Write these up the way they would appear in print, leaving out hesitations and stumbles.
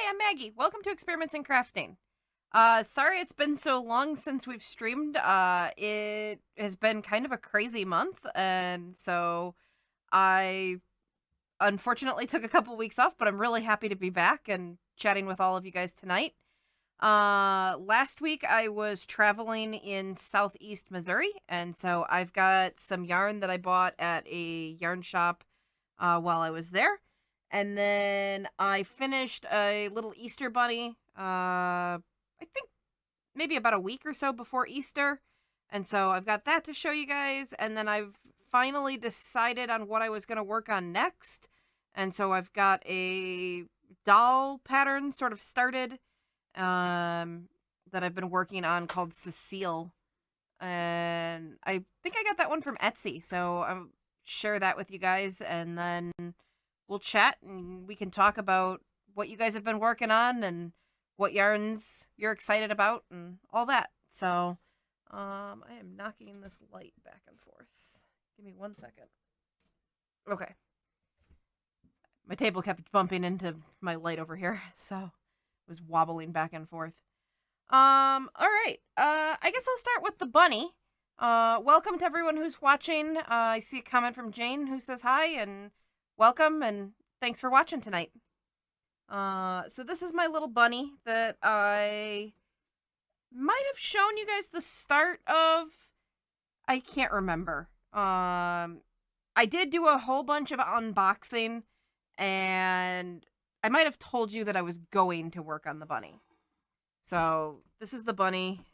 Hi, I'm Maggie. Welcome to Experiments in Crafting. Sorry it's been so long since we've streamed. It has been kind of a crazy month, and so I unfortunately took a couple weeks off, but I'm really happy to be back and chatting with all of you guys tonight. Last week I was traveling in southeast Missouri, and so I've got some yarn that I bought at a yarn shop while I was there. And then I finished a little Easter bunny, I think maybe about a week or so before Easter. And so I've got that to show you guys. And then I've finally decided on what I was going to work on next. And so I've got a doll pattern sort of started that I've been working on called Cecile. And I think I got that one from Etsy. So I'll share that with you guys. And then we'll chat and we can talk about what you guys have been working on and what yarns you're excited about and all that. So, I am knocking this light back and forth. Give me 1 second. Okay. My table kept bumping into my light over here, so it was wobbling back and forth. All right. I guess I'll start with the bunny. Welcome to everyone who's watching. I see a comment from Jane who says hi and welcome and thanks for watching tonight. So this is my little bunny that I might have shown you guys the start of. I can't remember. I did do a whole bunch of unboxing, and I might have told you that I was going to work on the bunny. So this is the bunny.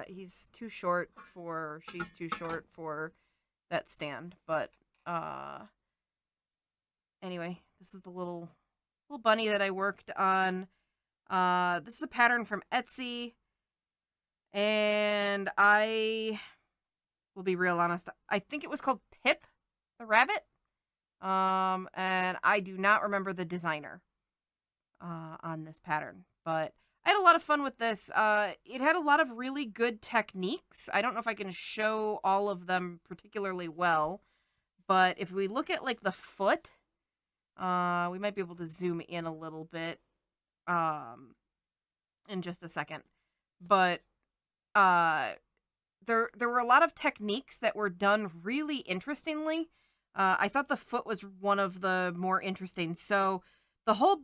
He's too short for, she's too short for that stand, but anyway, this is the little bunny that I worked on. This is a pattern from Etsy, and I will be real honest. I think it was called Pip the rabbit. And I do not remember the designer on this pattern, but I had a lot of fun with this. It had a lot of really good techniques. I don't know if I can show all of them particularly well, but if we look at like the foot, we might be able to zoom in a little bit in just a second. But there were a lot of techniques that were done really interestingly. I thought the foot was one of the more interesting. So the whole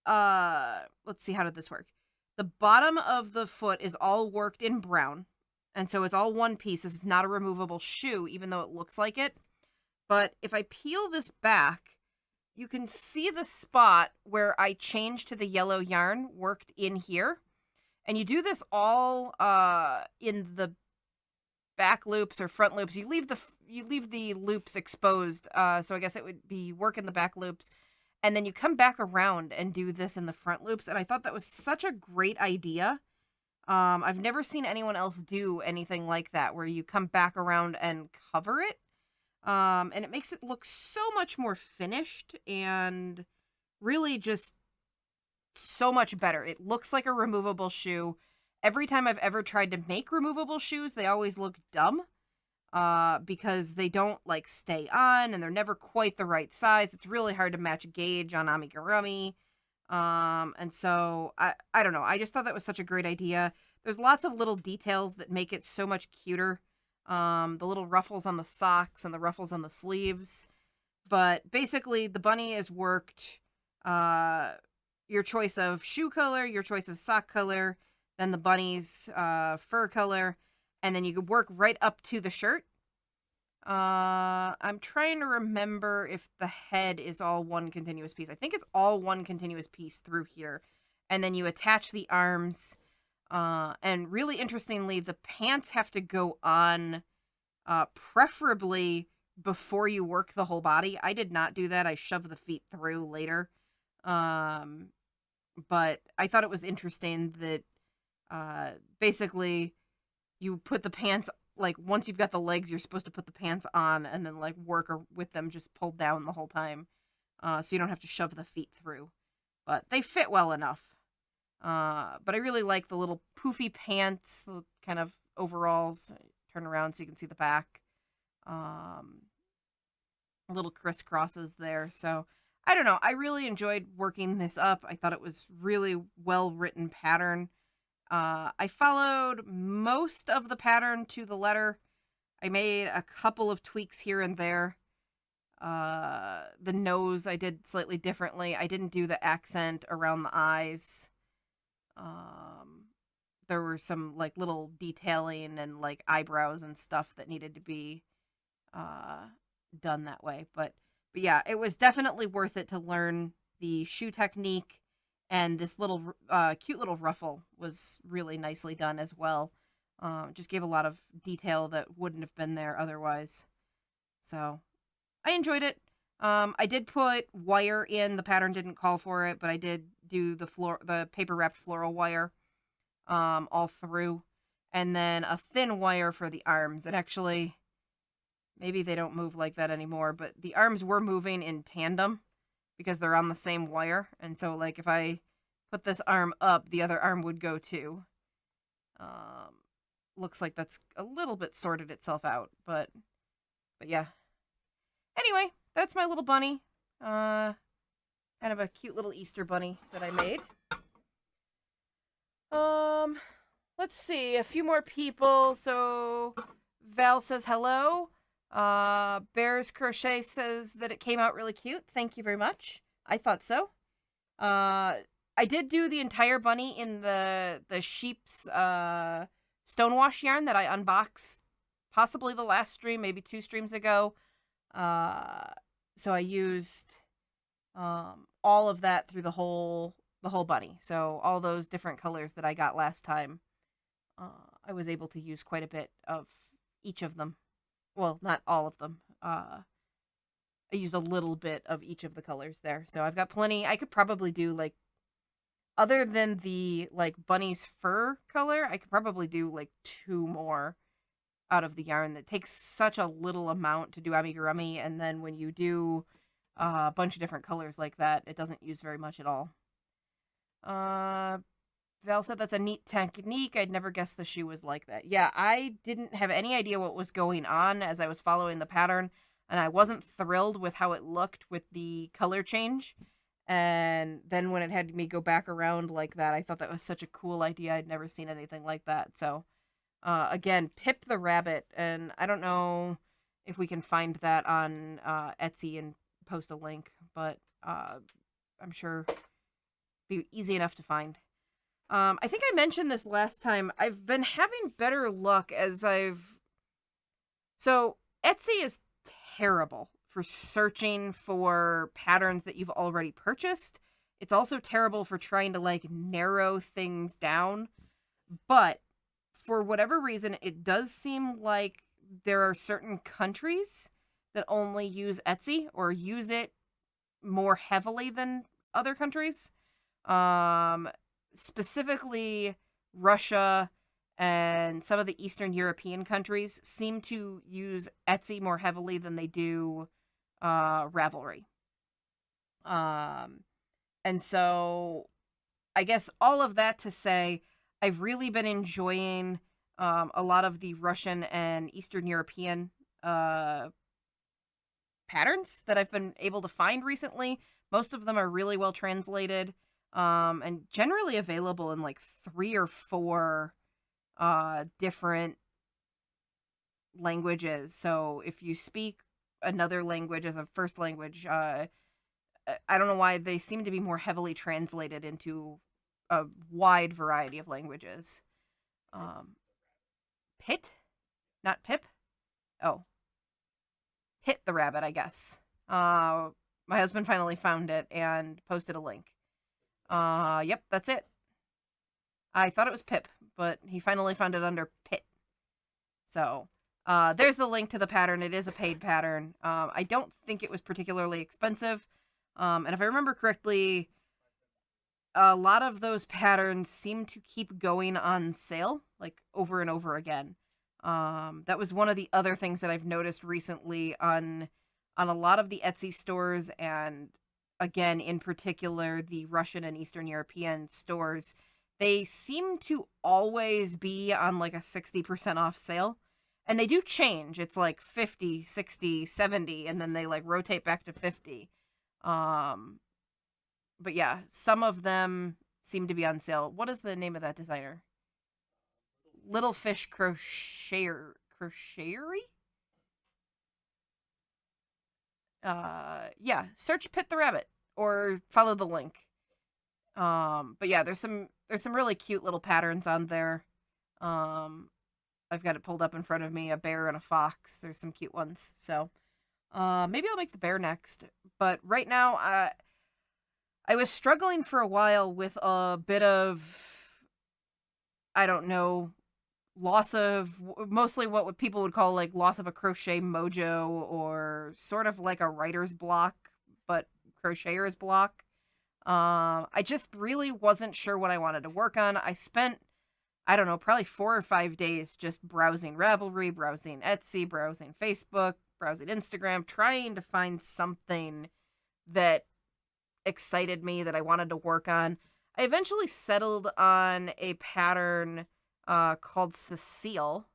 let's see, how did this work? The bottom of the foot is all worked in brown, and so it's all one piece. This is not a removable shoe, even though it looks like it. But if I peel this back, you can see the spot where I changed to the yellow yarn worked in here. And you do this all in the back loops or front loops. You leave the loops exposed. So I guess it would be work in the back loops. And then you come back around and do this in the front loops. And I thought that was such a great idea. I've never seen anyone else do anything like that, where you come back around and cover it. And it makes it look so much more finished and really just so much better. It looks like a removable shoe. Every time I've ever tried to make removable shoes, they always look dumb because they don't like stay on and they're never quite the right size. It's really hard to match gauge on amigurumi. And so I don't know. I just thought that was such a great idea. There's lots of little details that make it so much cuter. The little ruffles on the socks and the ruffles on the sleeves. But basically the bunny is worked your choice of shoe color, your choice of sock color, then the bunny's fur color, and then you could work right up to the shirt. I'm trying to remember if the head is all one continuous piece. I think it's all one continuous piece through here. And then you attach the arms. And really interestingly, the pants have to go on preferably before you work the whole body. I did not do that. I shoved the feet through later. But I thought it was interesting that basically you put the pants, like once you've got the legs, you're supposed to put the pants on and then like work with them just pulled down the whole time. So you don't have to shove the feet through. But they fit well enough. But I really like the little poofy pants, the kind of overalls. Turn around so you can see the back. Little crisscrosses there. So I don't know. I really enjoyed working this up. I thought it was really well written pattern. I followed most of the pattern to the letter. I made a couple of tweaks here and there. The nose I did slightly differently. I didn't do the accent around the eyes. Um, there were some like little detailing and like eyebrows and stuff that needed to be uh done that way. But yeah, it was definitely worth it to learn the shoe technique, and this little cute little ruffle was really nicely done as well. Just gave a lot of detail that wouldn't have been there otherwise. So I enjoyed it. I did put wire in. The pattern didn't call for it, but I did do the paper wrapped floral wire, all through, and then a thin wire for the arms. And actually, maybe they don't move like that anymore, but the arms were moving in tandem because they're on the same wire. And so, like, if I put this arm up, the other arm would go too. Um, looks like that's a little bit sorted itself out, but yeah. Anyway, that's my little bunny. Kind of a cute little Easter bunny that I made. Let's see, a few more people. So Val says hello. Bears Crochet says that it came out really cute. Thank you very much. I thought so. I did do the entire bunny in the sheep's stonewash yarn that I unboxed possibly the last stream, maybe 2 streams ago. So I used all of that through the whole bunny. So all those different colors that I got last time, I was able to use quite a bit of each of them. Well, not all of them. I used a little bit of each of the colors there. So I've got plenty. I could probably do, like, other than the, like, bunny's fur color, I could probably do, like, 2 more out of the yarn. That takes such a little amount to do amigurumi, and then when you do a bunch of different colors like that, it doesn't use very much at all. Val said that's a neat technique. I'd never guessed the shoe was like that. Yeah, I didn't have any idea what was going on as I was following the pattern, and I wasn't thrilled with how it looked with the color change. And then when it had me go back around like that, I thought that was such a cool idea. I'd never seen anything like that. So, again, Pip the Rabbit, and I don't know if we can find that on Etsy and post a link, but I'm sure it'd be easy enough to find. I think I mentioned this last time. I've been having better luck as So, Etsy is terrible for searching for patterns that you've already purchased. It's also terrible for trying to, like, narrow things down. But for whatever reason, it does seem like there are certain countries that only use Etsy or use it more heavily than other countries. Specifically, Russia and some of the Eastern European countries seem to use Etsy more heavily than they do Ravelry. And so I guess all of that to say, I've really been enjoying a lot of the Russian and Eastern European patterns that I've been able to find recently. Most of them are really well translated, and generally available in like 3 or 4 different languages. So if you speak another language as a first language, I don't know why they seem to be more heavily translated into a wide variety of languages. Pit? Not Pip? Oh. Pit the Rabbit, I guess. My husband finally found it and posted a link. Yep, that's it. I thought it was Pip, but he finally found it under Pit. So, there's the link to the pattern. It is a paid pattern. I don't think it was particularly expensive. And if I remember correctly, a lot of those patterns seem to keep going on sale, like, over and over again. That was one of the other things that I've noticed recently on a lot of the Etsy stores, and again, in particular, the Russian and Eastern European stores. They seem to always be on like a 60% off sale. And they do change. It's like 50, 60, 70, and then they like rotate back to 50. Um, but yeah, some of them seem to be on sale. What is the name of that designer? Little Fish Crochery? Yeah, search Pit the Rabbit or follow the link. But yeah, there's some really cute little patterns on there. Um, I've got it pulled up in front of me, a bear and a fox. There's some cute ones. So, maybe I'll make the bear next. But right now, I was struggling for a while with a bit of, I don't know, loss of mostly what people would call like loss of a crochet mojo, or sort of like a writer's block, but crocheter's block. I just really wasn't sure what I wanted to work on. I spent, I don't know, probably 4 or 5 days just browsing Ravelry, browsing Etsy, browsing Facebook, browsing Instagram, trying to find something that excited me that I wanted to work on. I eventually settled on a pattern called Cecile.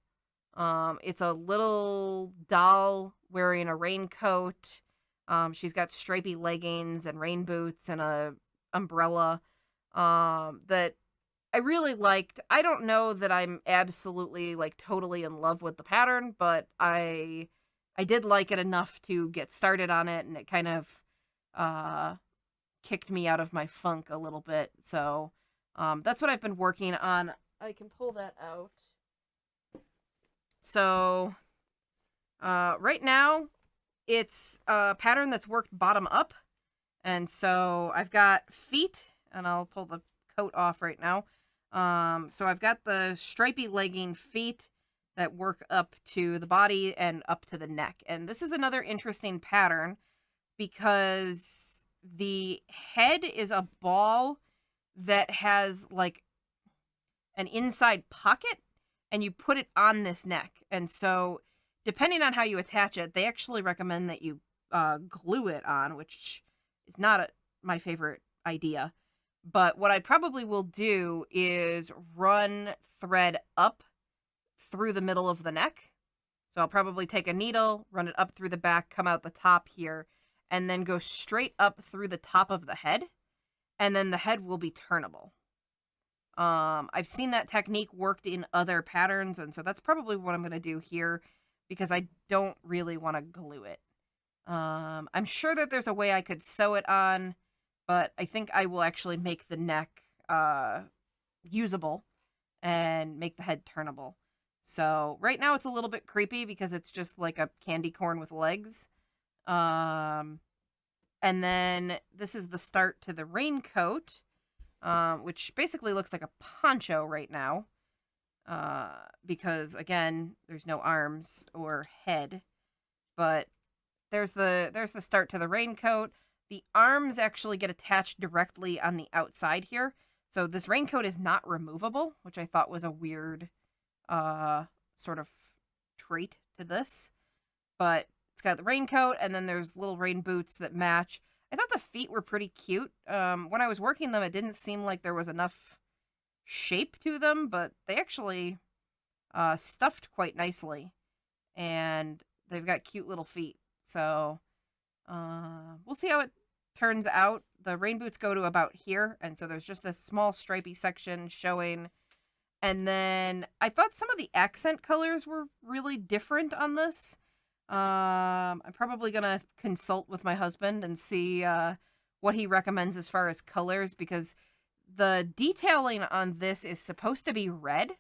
It's a little doll wearing a raincoat. She's got stripy leggings and rain boots and a umbrella that I really liked. I don't know that I'm absolutely like totally in love with the pattern, but I did like it enough to get started on it, and it kind of uh kicked me out of my funk a little bit. So that's what I've been working on. I can pull that out. So right now it's a pattern that's worked bottom up. And so I've got feet, and I'll pull the coat off right now. So I've got the stripy legging feet that work up to the body and up to the neck. And this is another interesting pattern because the head is a ball that has like an inside pocket, and you put it on this neck. And so depending on how you attach it, they actually recommend that you glue it on, which is not my favorite idea. But what I probably will do is run thread up through the middle of the neck. So I'll probably take a needle, run it up through the back, come out the top here, and then go straight up through the top of the head. And then the head will be turnable. I've seen that technique worked in other patterns, and so that's probably what I'm going to do here because I don't really want to glue it. I'm sure that there's a way I could sew it on, but I think I will actually make the neck usable and make the head turnable. So right now it's a little bit creepy because it's just like a candy corn with legs. And then this is the start to the raincoat, which basically looks like a poncho right now. Because again, there's no arms or head, but there's the start to the raincoat. The arms actually get attached directly on the outside here. So this raincoat is not removable, which I thought was a weird sort of trait to this. But it's got the raincoat, and then there's little rain boots that match. I thought the feet were pretty cute. When I was working them, it didn't seem like there was enough shape to them, but they actually stuffed quite nicely. And they've got cute little feet. So we'll see how it turns out. The rain boots go to about here, and so there's just this small stripy section showing. And then I thought some of the accent colors were really different on this. I'm probably gonna consult with my husband and see what he recommends as far as colors, because the detailing on this is supposed to be red.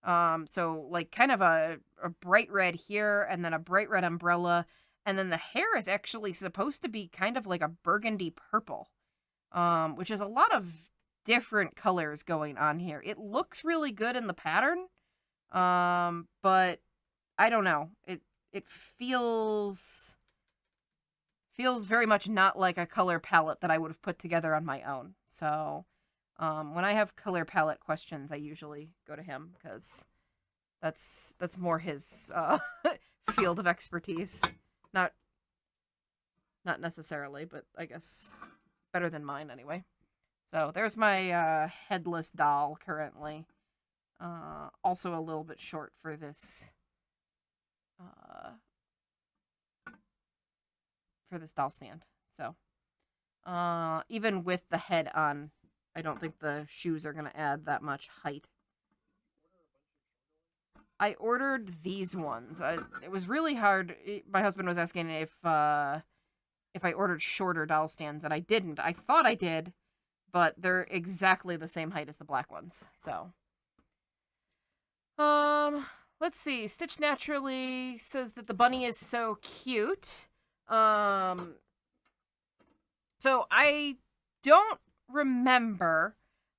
So like kind of a bright red here, and then a bright red umbrella, and then the hair is actually supposed to be kind of like a burgundy purple, which is a lot of different colors going on here. It looks really good in the pattern, but I don't know. It feels very much not like a color palette that I would have put together on my own. So when I have color palette questions, I usually go to him because that's more his field of expertise. Not necessarily, but I guess better than mine anyway. So there's my headless doll currently. Also a little bit short for this doll stand. So, even with the head on, I don't think the shoes are going to add that much height. I ordered these ones. It was really hard. My husband was asking if I ordered shorter doll stands, and I didn't. I thought I did, but they're exactly the same height as the black ones. So, let's see. Stitch Naturally says that the bunny is so cute. So I don't remember,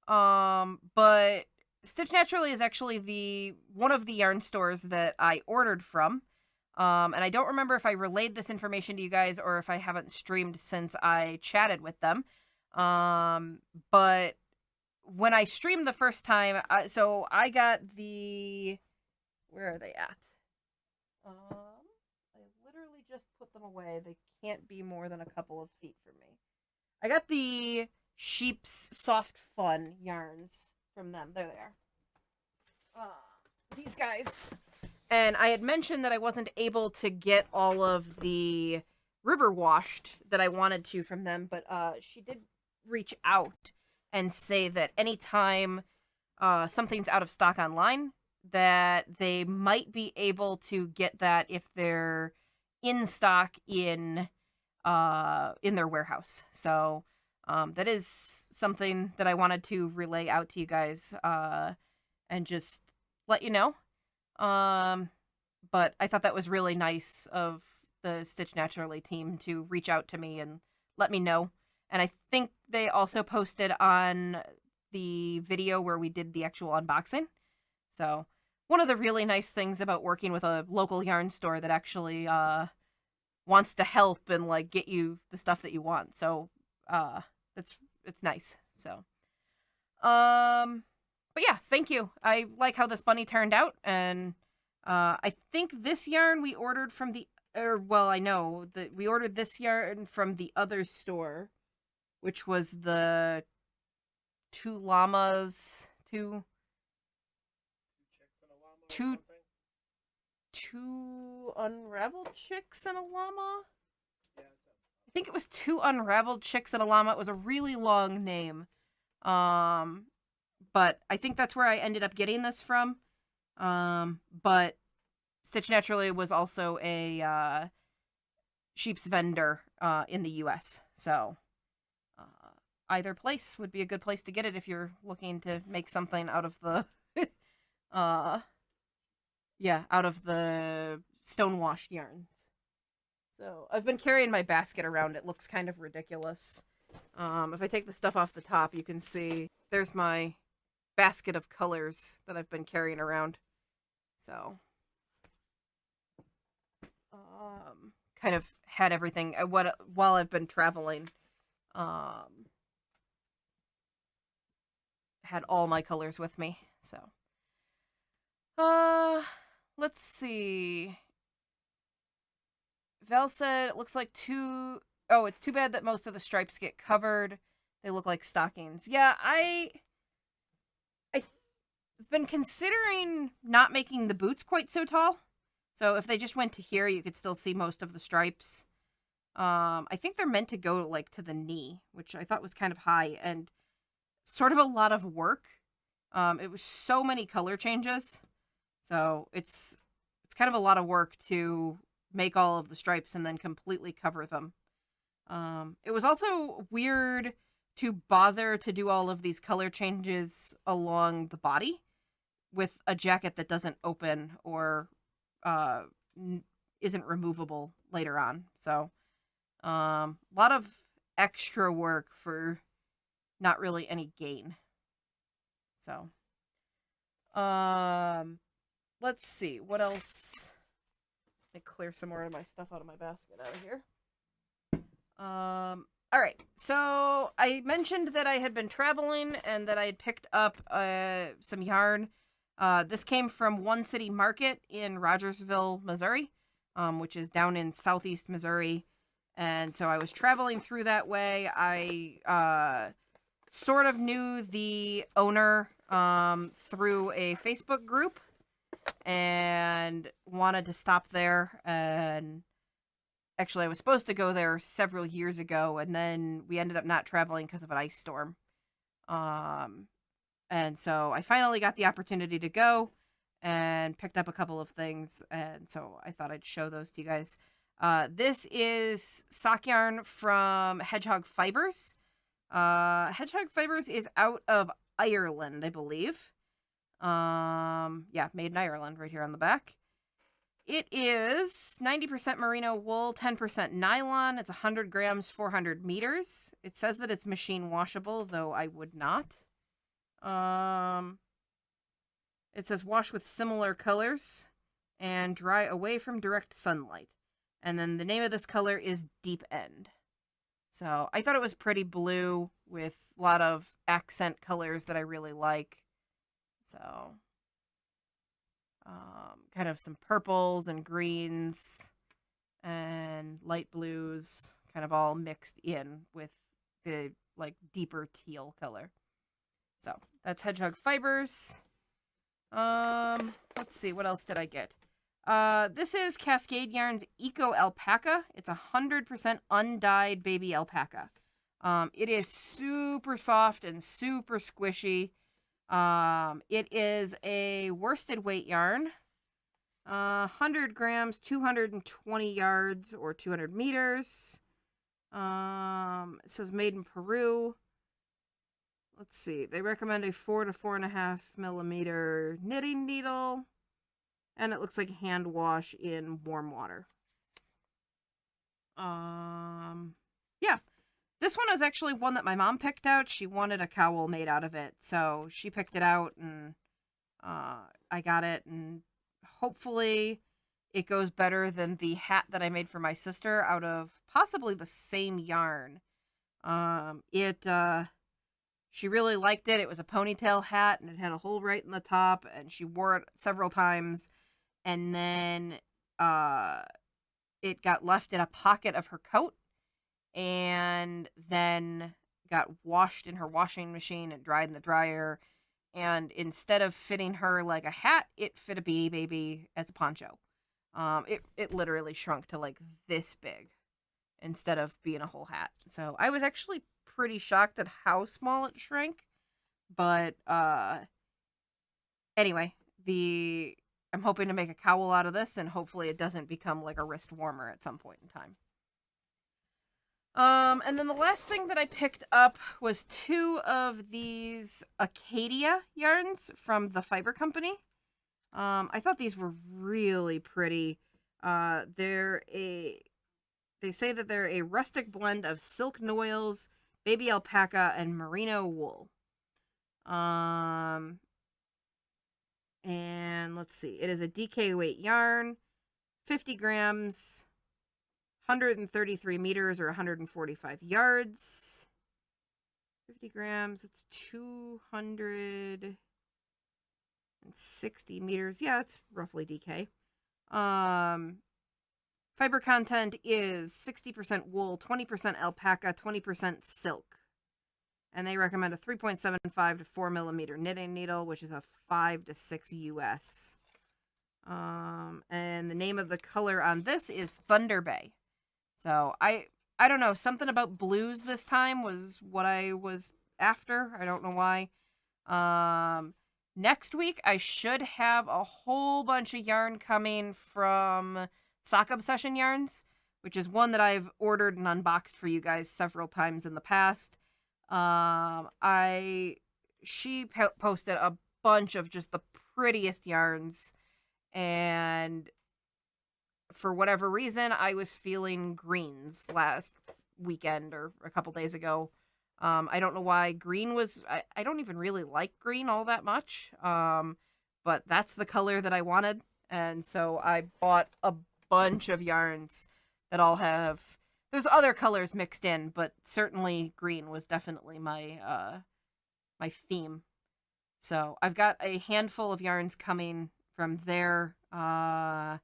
but Stitch Naturally is actually one of the yarn stores that I ordered from. And I don't remember if I relayed this information to you guys or if I haven't streamed since I chatted with them. But when I streamed the first time, so I got where are they at? I literally just put them away. They can't be more than a couple of feet from me. I got the Sheep's Soft Fun yarns from them. There they are. These guys. And I had mentioned that I wasn't able to get all of the river washed that I wanted to from them, but she did reach out and say that anytime something's out of stock online, that they might be able to get that if they're in stock in their warehouse. So that is something that I wanted to relay out to you guys and just let you know. But I thought that was really nice of the Stitch Naturally team to reach out to me and let me know. And I think they also posted on the video where we did the actual unboxing. So one of the really nice things about working with a local yarn store that actually wants to help and like get you the stuff that you want. So it's nice. So but yeah, thank you. I like how this bunny turned out, and I think this yarn we ordered from I know that we ordered this yarn from the other store, which was the two llamas, two unraveled chicks and a llama. I think it was two unraveled chicks and a llama. It was a really long name. But I think that's where I ended up getting this from. But Stitch Naturally was also a sheep's vendor in the US. So either place would be a good place to get it if you're looking to make something out of the out of the stonewashed yarns. So I've been carrying my basket around. It looks kind of ridiculous. If I take the stuff off the top, you can see there's my basket of colors that I've been carrying around. So kind of had everything while I've been traveling. Had all my colors with me. So let's see. Val said it looks like it's too bad that most of the stripes get covered. They look like stockings. Yeah, I've been considering not making the boots quite so tall. So if they just went to here, you could still see most of the stripes. I think they're meant to go like to the knee, which I thought was kind of high and sort of a lot of work. It was so many color changes. So it's kind of a lot of work to make all of the stripes and then completely cover them. It was also weird to bother to do all of these color changes along the body with a jacket that doesn't open or isn't removable later on. So a lot of extra work for not really any gain. So let's see what else. Let me clear some more of my stuff out of my basket out of here. All right, so I mentioned that I had been traveling and that I had picked up some yarn. This came from One City Market in Rogersville, Missouri, which is down in southeast Missouri. And so I was traveling through that way. I sort of knew the owner through a Facebook group and wanted to stop there and Actually, I was supposed to go there several years ago, and then we ended up not traveling because of an ice storm. Um, and so I finally got the opportunity to go and picked up a couple of things, and so I thought I'd show those to you guys. This is sock yarn from Hedgehog Fibers. Hedgehog Fibers is out of Ireland, I believe. Yeah, made in Ireland right here on the back. It is 90% merino wool, 10% nylon. It's 100 grams, 400 meters. It says that it's machine washable, though I would not. It says wash with similar colors and dry away from direct sunlight. And then the name of this color is Deep End. So I thought it was pretty blue with a lot of accent colors that I really like. So kind of some purples and greens and light blues, kind of all mixed in with the like deeper teal color. So that's Hedgehog Fibers. Let's see, what else did I get? This is Cascade Yarns Eco Alpaca. It's 100% undyed baby alpaca. It is super soft and super squishy. It is a worsted weight yarn. 100 grams, 220 yards or 200 meters. It says made in Peru. Let's see. They recommend a 4 to 4.5 millimeter knitting needle. And it looks like hand wash in warm water. Yeah. This one is actually one that my mom picked out. She wanted a cowl made out of it. So she picked it out and I got it. And hopefully it goes better than the hat that I made for my sister out of possibly the same yarn. She really liked it. It was a ponytail hat, and it had a hole right in the top, and she wore it several times. And then it got left in a pocket of her coat, and then got washed in her washing machine and dried in the dryer. And instead of fitting her like a hat, it fit a Beanie Baby as a poncho. It literally shrunk to like this big instead of being a whole hat. So I was actually pretty shocked at how small it shrank. But anyway, I'm hoping to make a cowl out of this, and hopefully it doesn't become like a wrist warmer at some point in time. And then the last thing that I picked up was 2 of these Acadia yarns from the Fiber Company. I thought these were really pretty. They say that they're a rustic blend of silk noils, baby alpaca, and merino wool. And let's see. It is a DK weight yarn, 50 grams, 133 meters or 145 yards. 50 grams, it's 260 meters. Yeah, that's roughly DK. Fiber content is 60% wool, 20% alpaca, 20% silk. And they recommend a 3.75 to 4 millimeter knitting needle, which is a 5 to 6 US. And the name of the color on this is Thunder Bay. So I don't know, something about blues this time was what I was after. I don't know why. Next week I should have a whole bunch of yarn coming from Sock Obsession Yarns, which is one that I've ordered and unboxed for you guys several times in the past. She posted a bunch of just the prettiest yarns, and for whatever reason, I was feeling greens last weekend or a couple days ago. I don't know why green was. I don't even really like green all that much. But that's the color that I wanted, and so I bought a bunch of yarns that all have. There's other colors mixed in, but certainly green was definitely my my theme. So I've got a handful of yarns coming from there. I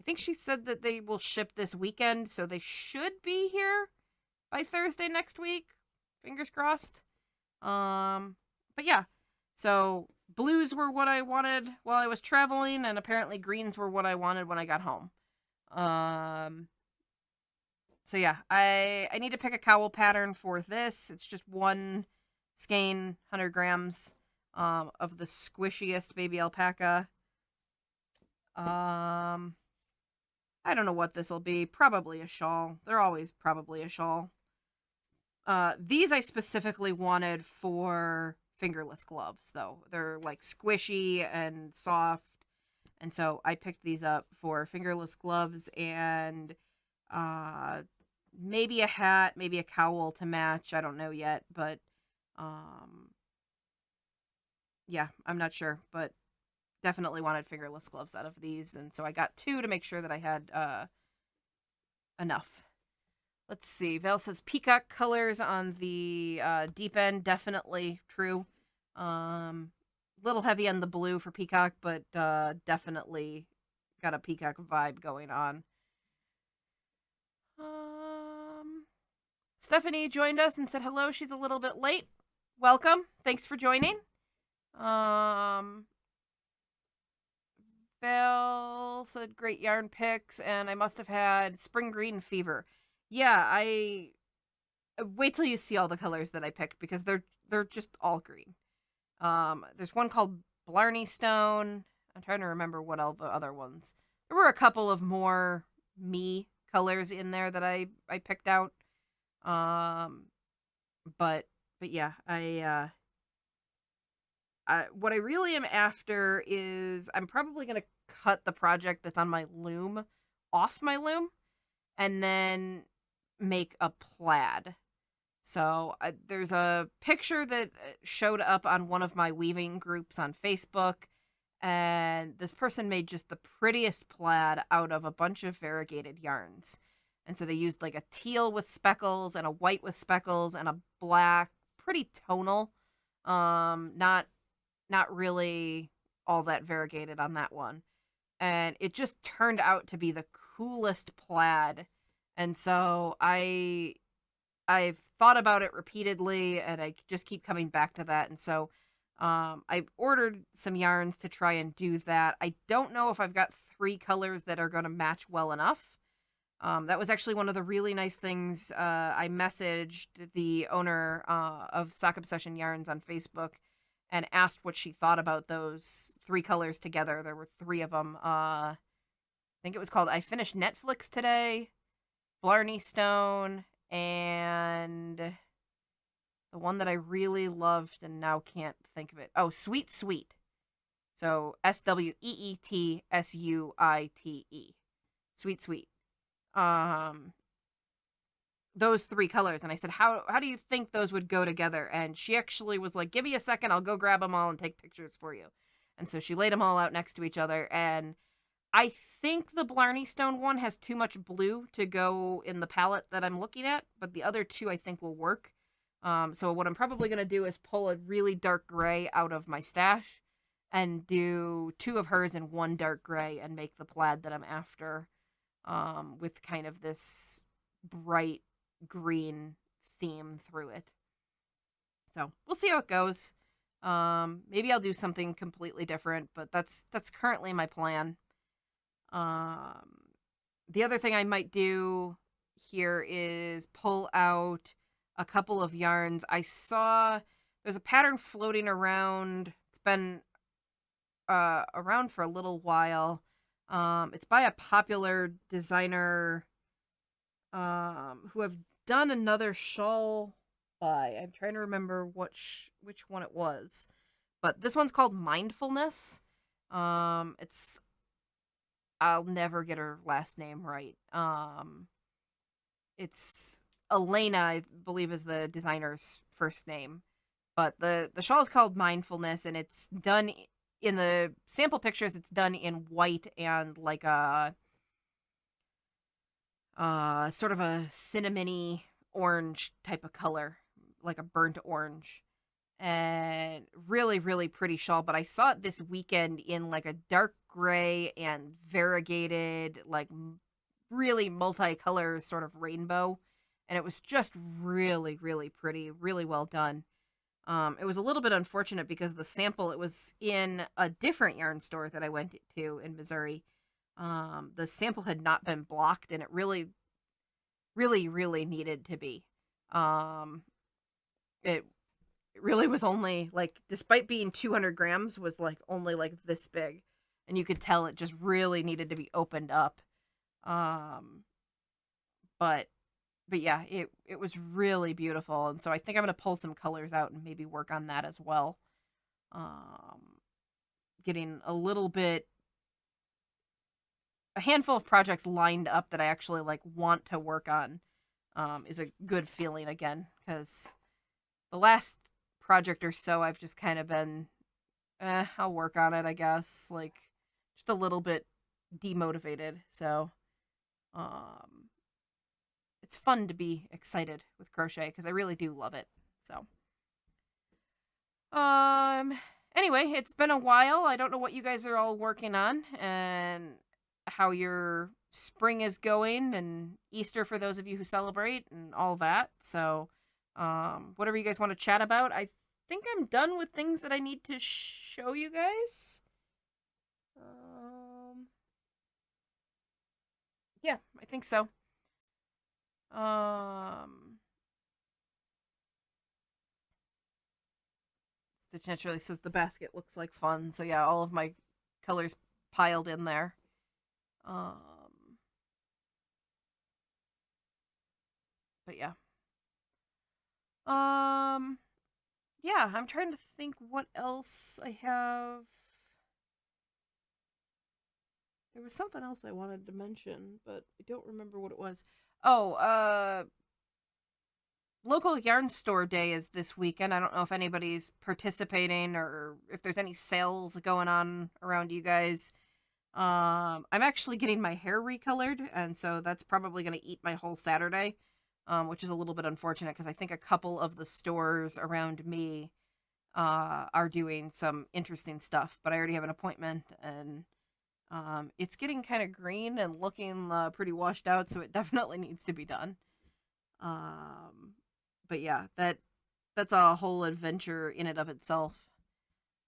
think she said that they will ship this weekend, so they should be here by Thursday next week. Fingers crossed. But yeah, so blues were what I wanted while I was traveling, and apparently greens were what I wanted when I got home. So yeah, I need to pick a cowl pattern for this. It's just one skein, 100 grams of the squishiest baby alpaca. Um, I don't know what this will be. Probably a shawl. They're always probably a shawl. These I specifically wanted for fingerless gloves, though. They're like squishy and soft, and so I picked these up for fingerless gloves and uh, maybe a hat, maybe a cowl to match. I don't know yet, but um, yeah, I'm not sure, but definitely wanted fingerless gloves out of these, and so I got two to make sure that I had enough. Let's see. Val says peacock colors on the deep end. Definitely true. Little heavy on the blue for peacock, but definitely got a peacock vibe going on. Stephanie joined us and said hello. She's a little bit late. Welcome. Thanks for joining. Val said great yarn picks, and I must have had spring green fever. Yeah, I wait till you see all the colors that I picked because they're just all green. There's one called Blarney Stone. I'm trying to remember what all the other ones. There were a couple of more me colors in there that I picked out. But yeah, what I really am after is I'm probably gonna cut the project that's on my loom off my loom and then make a plaid. So there's a picture that showed up on one of my weaving groups on Facebook, and this person made just the prettiest plaid out of a bunch of variegated yarns. And so they used like a teal with speckles and a white with speckles and a black, pretty tonal. Not really all that variegated on that one. And it just turned out to be the coolest plaid. And so I've thought about it repeatedly, and I just keep coming back to that. And so I ordered some yarns to try and do that. I don't know if I've got 3 colors that are going to match well enough. That was actually one of the really nice things. I messaged the owner of Sock Obsession Yarns on Facebook and asked what she thought about those 3 colors together. There were 3 of them. I think it was called I Finished Netflix Today, Blarney Stone, and the one that I really loved and now can't think of it. Oh, Sweet Sweet. So SWEETSUITE. Sweet Sweet. Those 3 colors, and I said, how do you think those would go together? And she actually was like, give me a second, I'll go grab them all and take pictures for you. And so she laid them all out next to each other, and I think the Blarney Stone one has too much blue to go in the palette that I'm looking at, but the other 2 I think will work. So what I'm probably going to do is pull a really dark gray out of my stash and do 2 of hers in 1 dark gray and make the plaid that I'm after, with kind of this bright green theme through it. So we'll see how it goes. Maybe I'll do something completely different, but that's currently my plan. The other thing I might do here is pull out a couple of yarns. I saw there's a pattern floating around. It's been around for a little while. It's by a popular designer who have done another shawl by. I'm trying to remember which one it was. But this one's called Mindfulness. It's I'll never get her last name right. It's Elena, I believe, is the designer's first name. But the shawl is called Mindfulness, and it's done in the sample pictures. It's done in white and like a sort of a cinnamony orange type of color, like a burnt orange. And really, really pretty shawl. But I saw it this weekend in like a dark gray and variegated, like really multicolor sort of rainbow. And it was just really, really pretty, really well done. It was a little bit unfortunate because the sample, it was in a different yarn store that I went to in Missouri. The sample had not been blocked, and it really really, really needed to be. Um, it it really was only like, despite being 200 grams, was like only like this big, and you could tell it just really needed to be opened up. Um, but yeah, it was really beautiful, and so I think I'm gonna pull some colors out and maybe work on that as well. Um, Getting a handful of projects lined up that I actually like want to work on, is a good feeling again, because the last project or so I've just kind of been, I'll work on it, I guess, like just a little bit demotivated. So, um, it's fun to be excited with crochet because I really do love it. So, um, anyway, it's been a while. I don't know what you guys are all working on and how your spring is going, and Easter for those of you who celebrate and all that. So, whatever you guys want to chat about. I think I'm done with things that I need to show you guys. Um, yeah, I think so. Um, Stitch Naturally says the basket looks like fun. So yeah, all of my colors piled in there. But yeah. Um, yeah, I'm trying to think what else I have. There was something else I wanted to mention, but I don't remember what it was. Oh, local yarn store day is this weekend. I don't know if anybody's participating or if there's any sales going on around you guys. I'm actually getting my hair recolored, and so that's probably going to eat my whole Saturday, which is a little bit unfortunate because I think a couple of the stores around me are doing some interesting stuff, but I already have an appointment, and it's getting kind of green and looking pretty washed out, so it definitely needs to be done. Um, but yeah, that's a whole adventure in and of itself.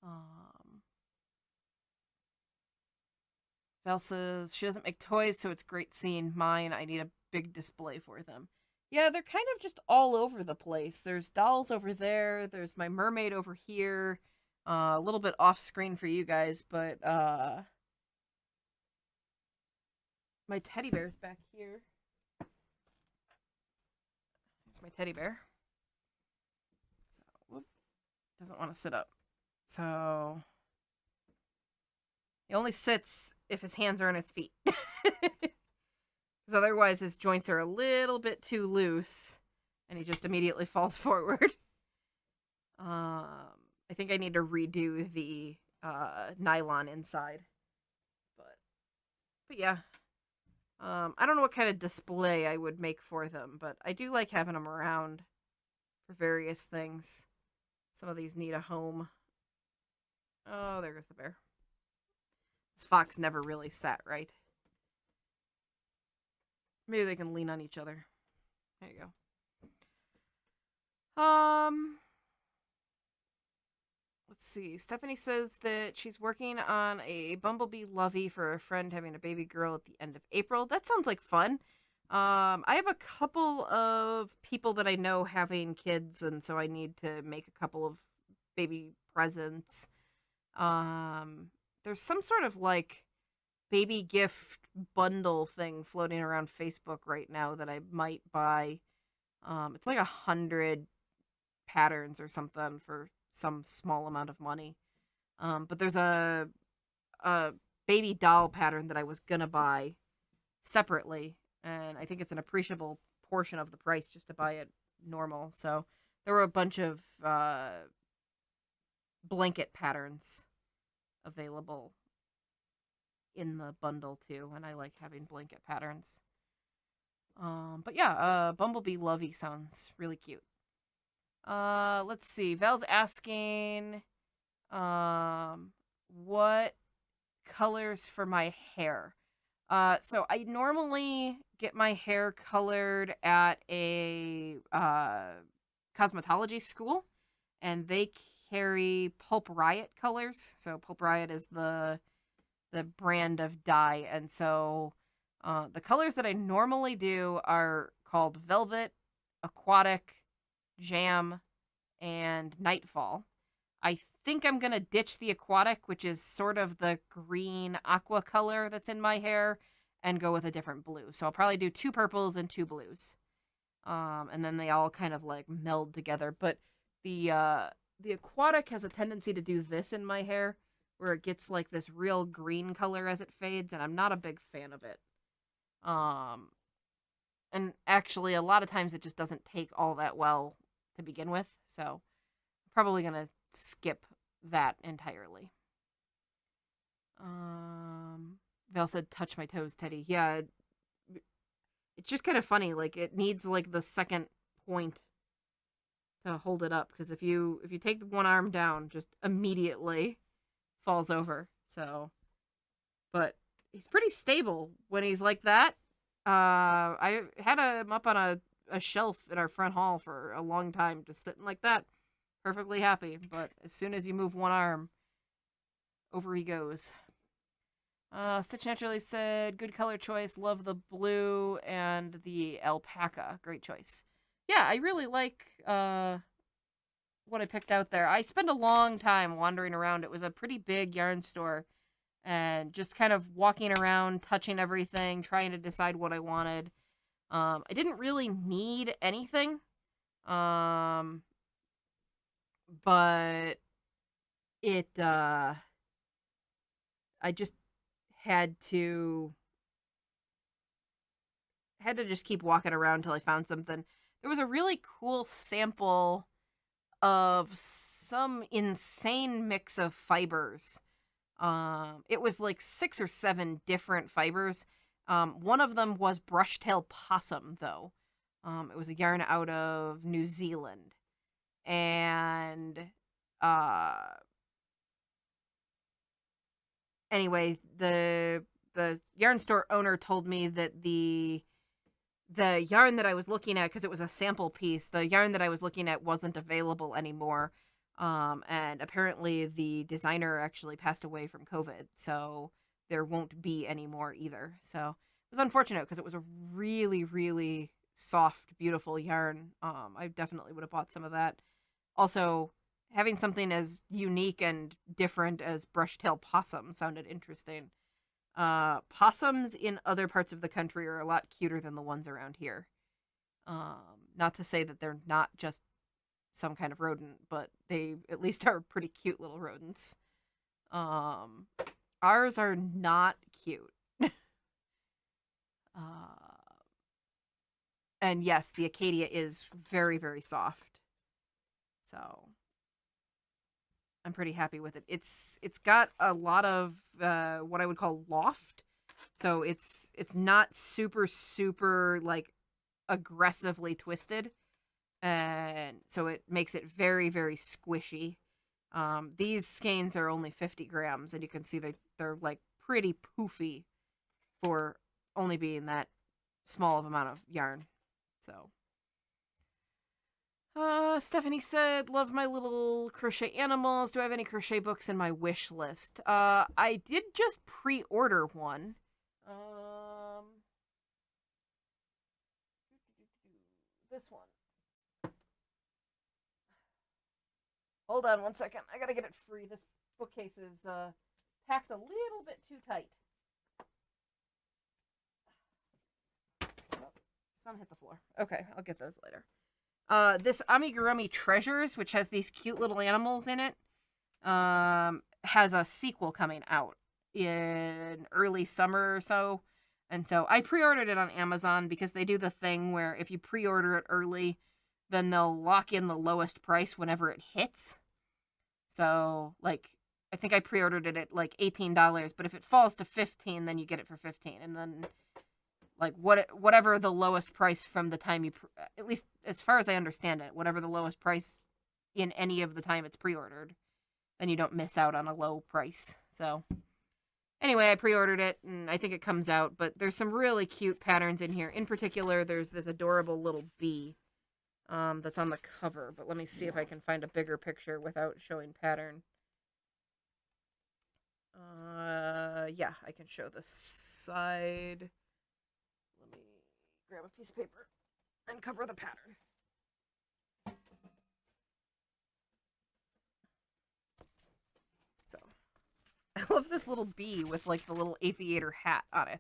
Um, Val says she doesn't make toys, so it's great seeing mine. I need a big display for them. Yeah, they're kind of just all over the place. There's dolls over there. There's my mermaid over here. A little bit off screen for you guys, but my teddy bear's back here. There's my teddy bear. So, whoop, doesn't want to sit up. So he only sits if his hands are on his feet. Because otherwise his joints are a little bit too loose and he just immediately falls forward. I think I need to redo the nylon inside. But yeah. I don't know what kind of display I would make for them, but I do like having them around for various things. Some of these need a home. Oh, there goes the bear. This fox never really sat right. Maybe they can lean on each other. There you go. Let's see. Stephanie says that she's working on a Bumblebee Lovey for a friend having a baby girl at the end of April. That sounds like fun. I have a couple of people that I know having kids, and so I need to make a couple of baby presents. There's some sort of like baby gift bundle thing floating around Facebook right now that I might buy. It's like 100 patterns or something for some small amount of money. But there's a baby doll pattern that I was gonna buy separately, and I think it's an appreciable portion of the price just to buy it normal. So there were a bunch of blanket patterns available in the bundle too, and I like having blanket patterns. But yeah, Bumblebee Lovey sounds really cute. Let's see. Val's asking, what colors for my hair? So I normally get my hair colored at a cosmetology school, and they carry Pulp Riot colors. So Pulp Riot is the brand of dye, and so the colors that I normally do are called Velvet, Aquatic, Jam, and Nightfall. I think I'm going to ditch the Aquatic, which is sort of the green aqua color that's in my hair, and go with a different blue. So I'll probably do 2 purples and 2 blues. And then they all kind of like meld together. But the Aquatic has a tendency to do this in my hair, where it gets like this real green color as it fades, and I'm not a big fan of it. Um, and actually, a lot of times it just doesn't take all that well to begin with, so probably gonna skip that entirely. Val said, "Touch my toes, Teddy." Yeah, it's just kind of funny. Like it needs like the second point to hold it up, because if you take the one arm down, just immediately falls over. So, but he's pretty stable when he's like that. I had him up on a shelf in our front hall for a long time, just sitting like that, perfectly happy. But as soon as you move one arm, over he goes. Stitch Naturally said, good color choice. Love the blue and the alpaca. Great choice. Yeah, I really like what I picked out there. I spent a long time wandering around. It was a pretty big yarn store, and just kind of walking around, touching everything, trying to decide what I wanted. I didn't really need anything, but it I just had to just keep walking around until I found something. There was a really cool sample of some insane mix of fibers. It was like 6 or 7 different fibers. One of them was brushtail possum, though. It was a yarn out of New Zealand, and anyway, the yarn store owner told me that the yarn that I was looking at, because it was a sample piece, the yarn that I was looking at wasn't available anymore. And apparently the designer actually passed away from COVID, so there won't be any more either. So it was unfortunate, because it was a really, really soft, beautiful yarn. I definitely would have bought some of that. Also, having something as unique and different as brushtail possum sounded interesting. Possums in other parts of the country are a lot cuter than the ones around here. Not to say that they're not just some kind of rodent, but they at least are pretty cute little rodents. Ours are not cute. And yes, the Acadia is very, very soft. So I'm pretty happy with it. It's got a lot of what I would call loft. So it's not super like aggressively twisted, and so it makes it very, very squishy. These skeins are only 50 grams, and you can see they're like pretty poofy for only being that small of amount of yarn. So Stephanie said, love my little crochet animals. Do I have any crochet books in my wish list? I did just pre-order one. This one. Hold on one second. I gotta get it free. This bookcase is packed a little bit too tight. Oh, some hit the floor. Okay, I'll get those later. This Amigurumi Treasures, which has these cute little animals in it, has a sequel coming out in early summer or so. And so I pre-ordered it on Amazon, because they do the thing where if you pre-order it early, then they'll lock in the lowest price whenever it hits. So, like, I think I pre-ordered it at like $18, but if it falls to 15, then you get it for 15. And then like whatever the lowest price from the time you at least as far as I understand it, whatever the lowest price in any of the time it's pre-ordered, then you don't miss out on a low price. So anyway, I pre-ordered it, and I think it comes out, but there's some really cute patterns in here. In particular, there's this adorable little bee that's on the cover, but let me see if I can find a bigger picture without showing pattern. Yeah, I can show this side. Let me grab a piece of paper. and cover the pattern. So, I love this little bee with like the little aviator hat on it.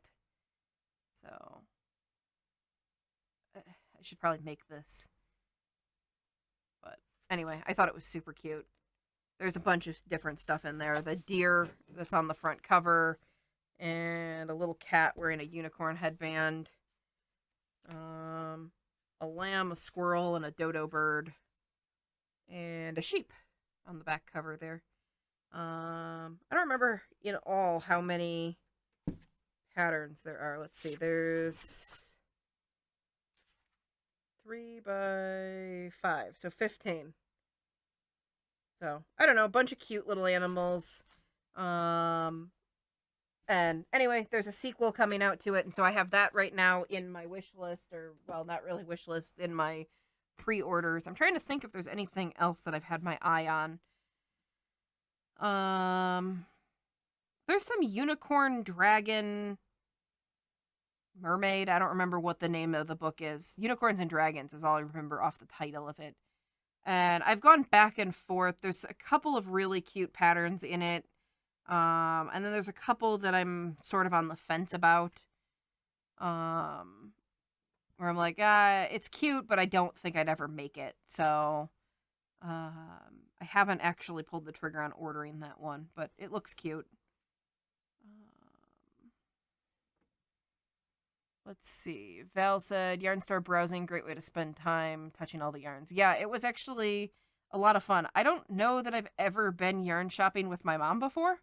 So, I should probably make this. But anyway, I thought it was super cute. There's a bunch of different stuff in there. The deer that's on the front cover, and a little cat wearing a unicorn headband. A lamb, a squirrel, and a dodo bird, and a sheep on the back cover there. I don't remember in all how many patterns there are. Let's see. There's 3 by 5, so 15. So I don't know, a bunch of cute little animals. And anyway, there's a sequel coming out to it, and so I have that right now in my wish list, or well, not really wish list, in my pre-orders. I'm trying to think if there's anything else that I've had my eye on. There's some unicorn dragon mermaid. I don't remember what the name of the book is. Unicorns and Dragons is all I remember off the title of it. And I've gone back and forth. There's a couple of really cute patterns in it. And then there's a couple that I'm sort of on the fence about. Where I'm like, it's cute, but I don't think I'd ever make it. So, I haven't actually pulled the trigger on ordering that one, but it looks cute. Let's see. Val said, yarn store browsing, great way to spend time touching all the yarns. Yeah, it was actually a lot of fun. I don't know that I've ever been yarn shopping with my mom before.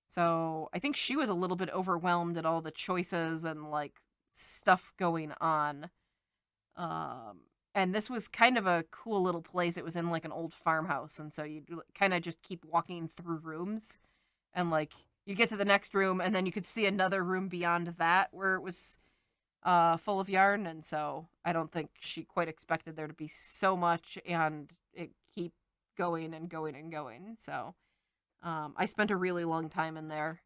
So I think she was a little bit overwhelmed at all the choices and like stuff going on. And this was kind of a cool little place. It was in like an old farmhouse. And so you'd kind of just keep walking through rooms and like you get to the next room and then you could see another room beyond that where it was full of yarn. And so I don't think she quite expected there to be so much and it keep going and going and going. So I spent a really long time in there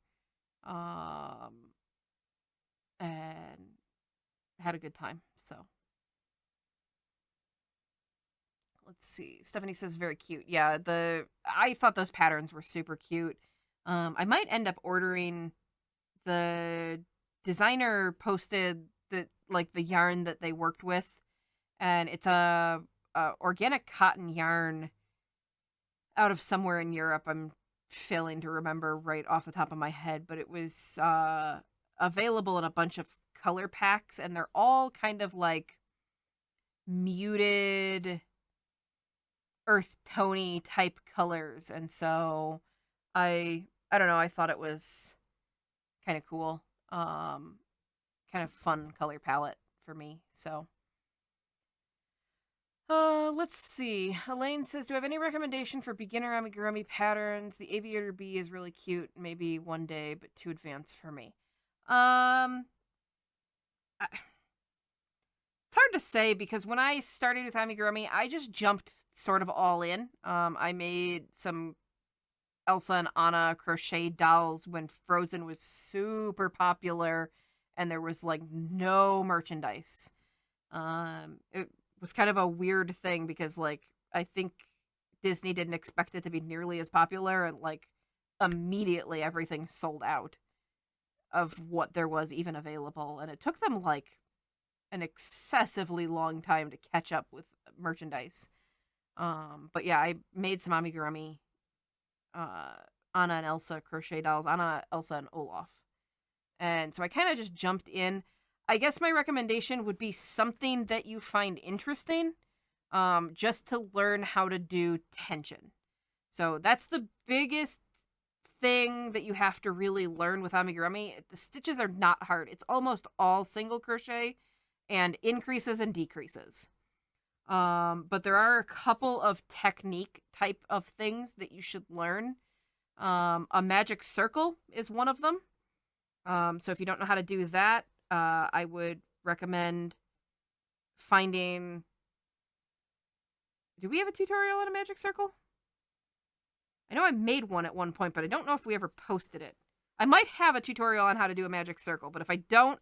and had a good time. So let's see. Stephanie says very cute. Yeah, I thought those patterns were super cute. I might end up ordering the designer posted the yarn that they worked with, and it's a organic cotton yarn out of somewhere in Europe. I'm failing to remember right off the top of my head, but it was available in a bunch of color packs, and they're all kind of like muted earth tony type colors, and so I don't know, I thought it was kind of cool, kind of fun color palette for me. So let's see. Elaine says, do I have any recommendation for beginner amigurumi patterns? The aviator bee is really cute, maybe one day, but too advanced for me. It's hard to say because when I started with amigurumi, I just jumped sort of all in. I made some Elsa and Anna crochet dolls when Frozen was super popular and there was like no merchandise. It was kind of a weird thing because like I think Disney didn't expect it to be nearly as popular, and like immediately everything sold out of what there was even available, and it took them like an excessively long time to catch up with merchandise. But yeah, I made some amigurumi Anna and Elsa crochet dolls, Anna, Elsa, and Olaf. And so I kind of just jumped in. I guess my recommendation would be something that you find interesting, just to learn how to do tension. So that's the biggest thing that you have to really learn with amigurumi. The stitches are not hard. It's almost all single crochet and increases and decreases. But there are a couple of technique type of things that you should learn. A magic circle is one of them. So if you don't know how to do that, I would recommend finding... Do we have a tutorial on a magic circle? I know I made one at one point, but I don't know if we ever posted it. I might have a tutorial on how to do a magic circle, but if I don't,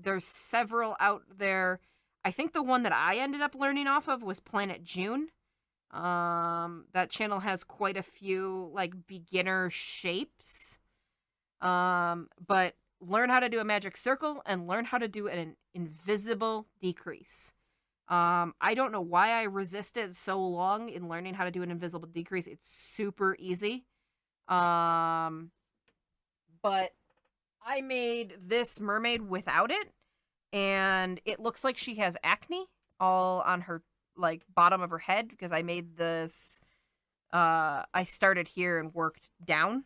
there's several out there. I think the one that I ended up learning off of was Planet June. That channel has quite a few like beginner shapes. But learn how to do a magic circle and learn how to do an invisible decrease. I don't know why I resisted so long in learning how to do an invisible decrease. It's super easy. Um, but I made this mermaid without it, and it looks like she has acne all on her like bottom of her head because I made this I started here and worked down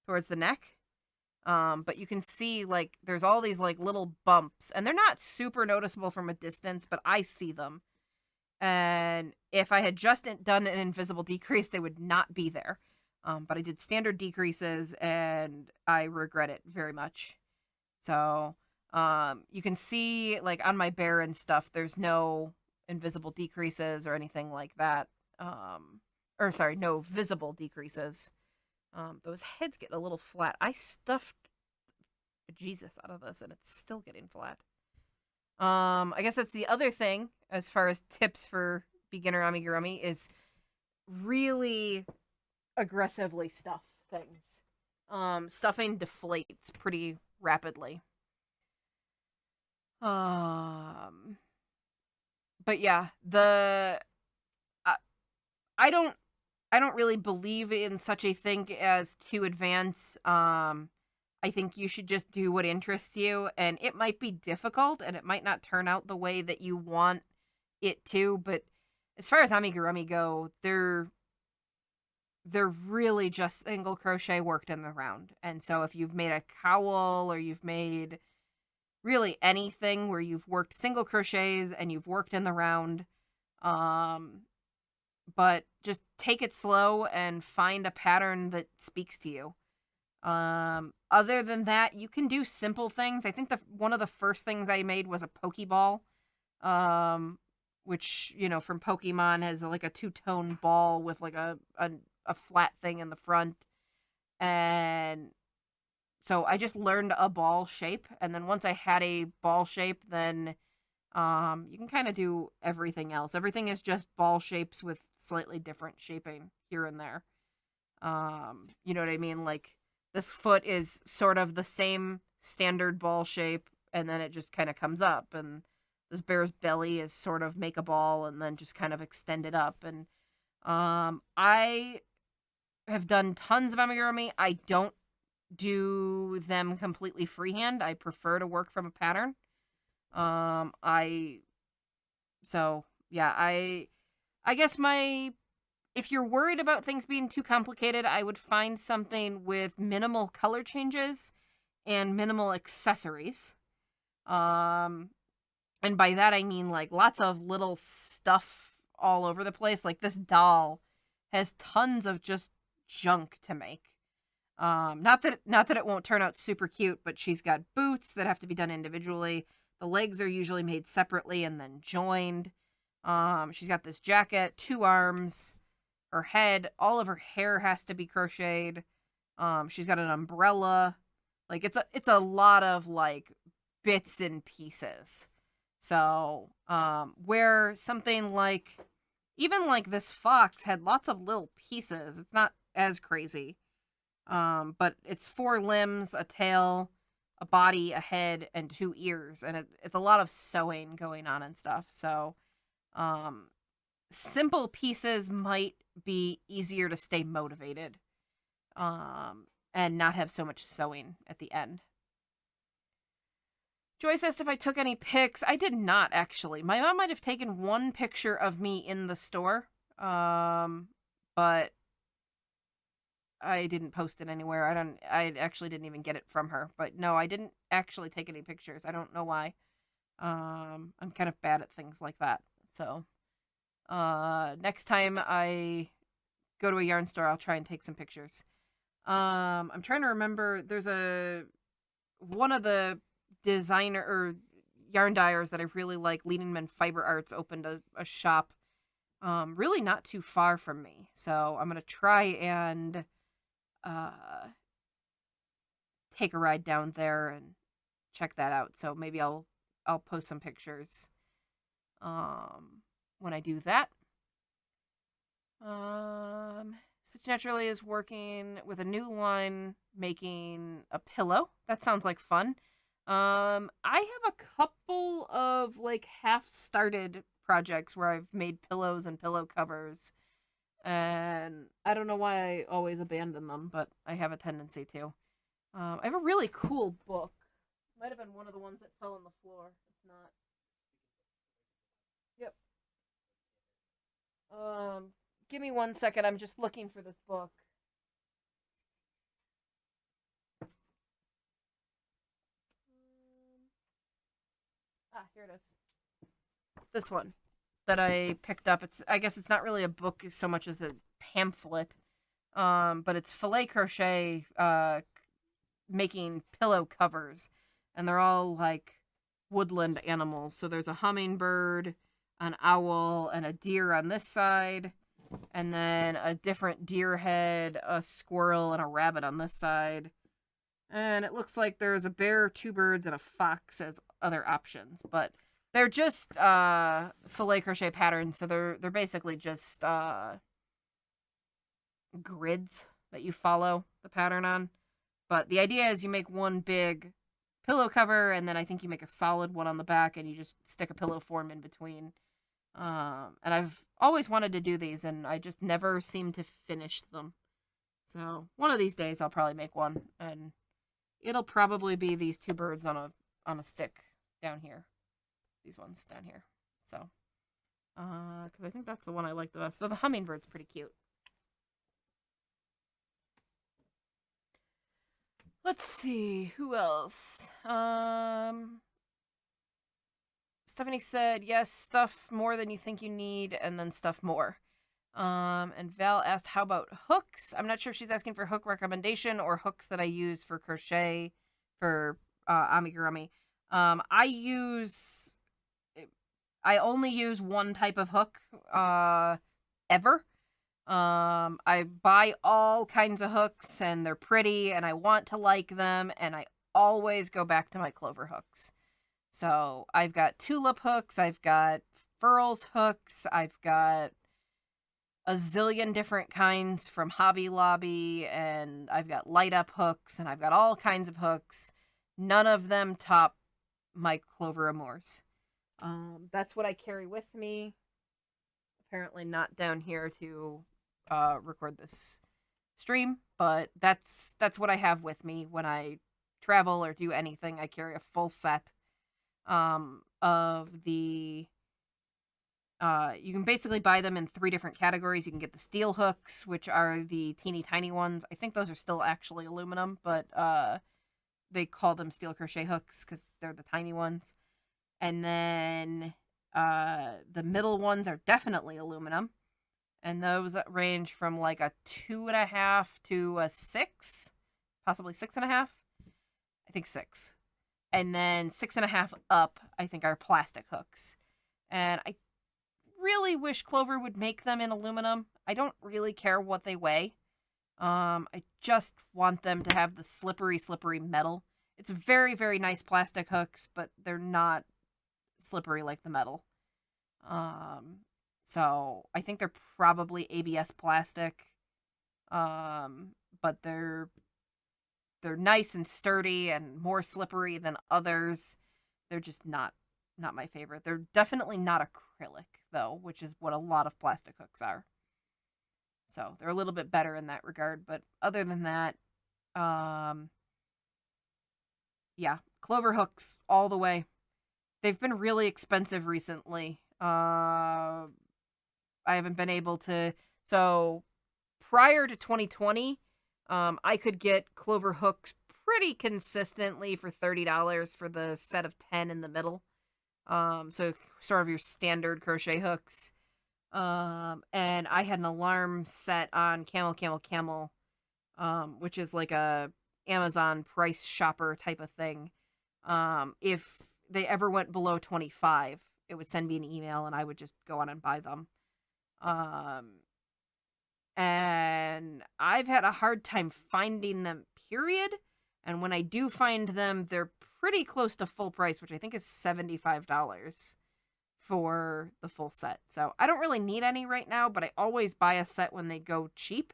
towards the neck. But you can see like there's all these like little bumps, and they're not super noticeable from a distance, but I see them. And if I had just done an invisible decrease, they would not be there. But I did standard decreases, and I regret it very much. So, you can see like on my bear and stuff, there's no invisible decreases or anything like that. Or sorry, no visible decreases. Those heads get a little flat. I stuffed Jesus out of this, and it's still getting flat. I guess that's the other thing as far as tips for beginner amigurumi is really aggressively stuff things. Stuffing deflates pretty rapidly. Um, but yeah, uh, I don't I don't really believe in such a thing as too advanced. I think you should just do what interests you, and it might be difficult and it might not turn out the way that you want it to, but as far as amigurumi go, they're really just single crochet worked in the round. And so if you've made a cowl or you've made really anything where you've worked single crochets and you've worked in the round, um but just take it slow and find a pattern that speaks to you. Other than that, you can do simple things. I think the one of the first things I made was a Pokeball, um, which from Pokemon has like a two-tone ball with like a flat thing in the front, and so I just learned a ball shape, and then once I had a ball shape, then you can kind of do everything else. Everything is just ball shapes with slightly different shaping here and there. You know what I mean? Like this foot is sort of the same standard ball shape, and then it just kind of comes up, and this bear's belly is sort of make a ball and then just kind of extend it up. And I have done tons of amigurumi. I don't do them completely freehand. I prefer to work from a pattern. I so yeah, I guess my if you're worried about things being too complicated, I would find something with minimal color changes and minimal accessories. Um and by that I mean like lots of little stuff all over the place. Like this doll has tons of just junk to make. Not that it won't turn out super cute, but she's got boots that have to be done individually. The legs are usually made separately and then joined. She's got this jacket, two arms, her head, all of her hair has to be crocheted. She's got an umbrella. Like it's a lot of like bits and pieces. So, where something like even like this fox had lots of little pieces, it's not as crazy. But it's four limbs, a tail, a body, a head, and two ears, and it's a lot of sewing going on and stuff. So, um, simple pieces might be easier to stay motivated, and not have so much sewing at the end. Joyce asked if I took any pics. I did not actually. My mom might have taken one picture of me in the store, but I didn't post it anywhere. I actually didn't even get it from her. But no, I didn't actually take any pictures. I don't know why. I'm kind of bad at things like that. So, next time I go to a yarn store, I'll try and take some pictures. I'm trying to remember there's one of the designer or yarn dyers that I really like, Leading Men Fiber Arts, opened a shop really not too far from me. So, I'm going to try and take a ride down there and check that out. So maybe I'll post some pictures when I do that. Stitch Naturally is working with a new line making a pillow. That sounds like fun. I have a couple of like half started projects where I've made pillows and pillow covers. And I don't know why I always abandon them, but I have a tendency to. I have a really cool book. Might have been one of the ones that fell on the floor. It's not. Yep. Give me 1 second. I'm just looking for this book. Here it is. This one that I picked up. I guess it's not really a book so much as a pamphlet. But it's Filet Crochet making pillow covers, and they're all like woodland animals. So there's a hummingbird, an owl, and a deer on this side, and then a different deer head, a squirrel, and a rabbit on this side. And it looks like there's a bear, two birds, and a fox as other options. But they're just filet crochet patterns, so they're basically just grids that you follow the pattern on. But the idea is you make one big pillow cover, and then I think you make a solid one on the back, and you just stick a pillow form in between. And I've always wanted to do these, and I just never seem to finish them. So one of these days I'll probably make one, and it'll probably be these two birds on a stick down here. These ones down here. So, because I think that's the one I like the best. Though the hummingbird's pretty cute. Let's see, who else? Stephanie said, yes, stuff more than you think you need, and then stuff more. And Val asked, how about hooks? I'm not sure if she's asking for hook recommendation or hooks that I use for crochet for amigurumi. I only use one type of hook ever. I buy all kinds of hooks, and they're pretty, and I want to like them, and I always go back to my clover hooks. So I've got tulip hooks, I've got furls hooks, I've got a zillion different kinds from Hobby Lobby, and I've got light up hooks, and I've got all kinds of hooks. None of them top my Clover Amours. That's what I carry with me. Apparently not down here to record this stream, but that's what I have with me when I travel or do anything. I carry a full set of the you can basically buy them in 3 different categories. You can get the steel hooks, which are the teeny tiny ones. I think those are still actually aluminum, but they call them steel crochet hooks because they're the tiny ones. And then the middle ones are definitely aluminum. And those range from like a 2.5 to a 6, possibly 6.5. I think 6. And then 6.5 up, I think, are plastic hooks. And I really wish Clover would make them in aluminum. I don't really care what they weigh. I just want them to have the slippery metal. It's very, very nice plastic hooks, but they're not slippery like the metal. So I think they're probably ABS plastic. But they're nice and sturdy and more slippery than others. They're just not my favorite. They're definitely not acrylic though, which is what a lot of plastic hooks are. So they're a little bit better in that regard, but other than that, yeah, Clover hooks all the way. They've been really expensive recently. I haven't been able to. So prior to 2020, I could get Clover hooks pretty consistently for $30 for the set of 10 in the middle. So sort of your standard crochet hooks. And I had an alarm set on Camel, which is like a Amazon price shopper type of thing. If they ever went below 25, it would send me an email and I would just go on and buy them. And I've had a hard time finding them, period. And when I do find them, they're pretty close to full price, which I think is $75 for the full set. So I don't really need any right now, but I always buy a set when they go cheap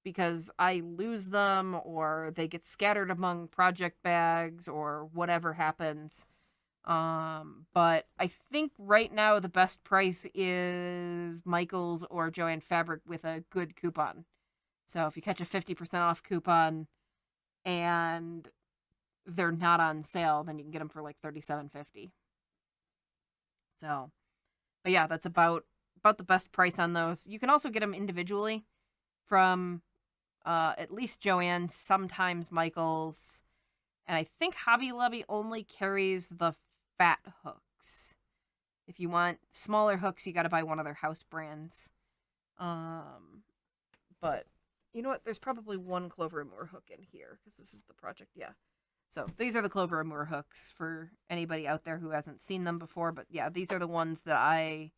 because I lose them or they get scattered among project bags or whatever happens. But I think right now the best price is Michaels or Joann Fabric with a good coupon. So if you catch a 50% off coupon and they're not on sale, then you can get them for like $37.50. So, but yeah, that's about the best price on those. You can also get them individually from at least Joann, sometimes Michaels, and I think Hobby Lobby only carries the fat hooks. If you want smaller hooks, you got to buy one of their house brands. But you know what? There's probably one Clover and Moore hook in here because this is the project. Yeah. So these are the Clover and Moore hooks for anybody out there who hasn't seen them before. But yeah, these are the ones that I